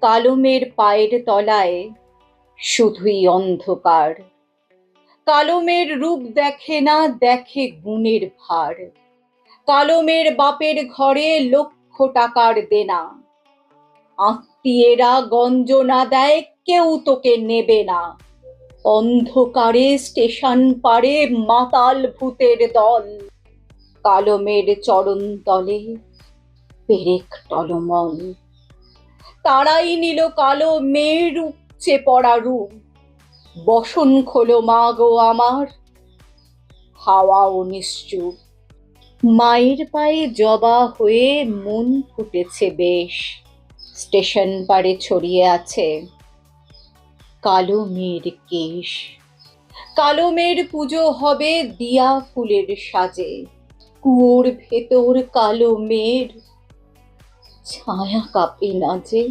কালো মেয়ের পায়ের তলায় শুধুই অন্ধকার। কালো মেয়ের রূপ দেখে না, দেখে গুণের ভার। কালো মেয়ের বাপের ঘরে লক্ষ টাকার দেনা, আত্মীয়েরা গঞ্জনা দেয় কেউ তোকে নেবে না। অন্ধকারে স্টেশন পারে মাতাল ভূতের দল, কালো মেয়ের চরণ তলে পেরেক টলমল। তারাই নিল কালো মেয়ের উপচে পড়া রূপ। বসন খোলো মা গো আমার, হাওয়াও নিশ্চুপ। মায়ের পায়ে জবা হয়ে মন ফুটেছে বেশ, স্টেশন পারে ছড়িয়ে আছে কালো মেয়ের কেশ। কালো মেয়ের পুজো হবে দিয়া ফুলের সাজে, কুয়োর ভেতর কালো মেয়ের ছায়া কাঁপে না যে।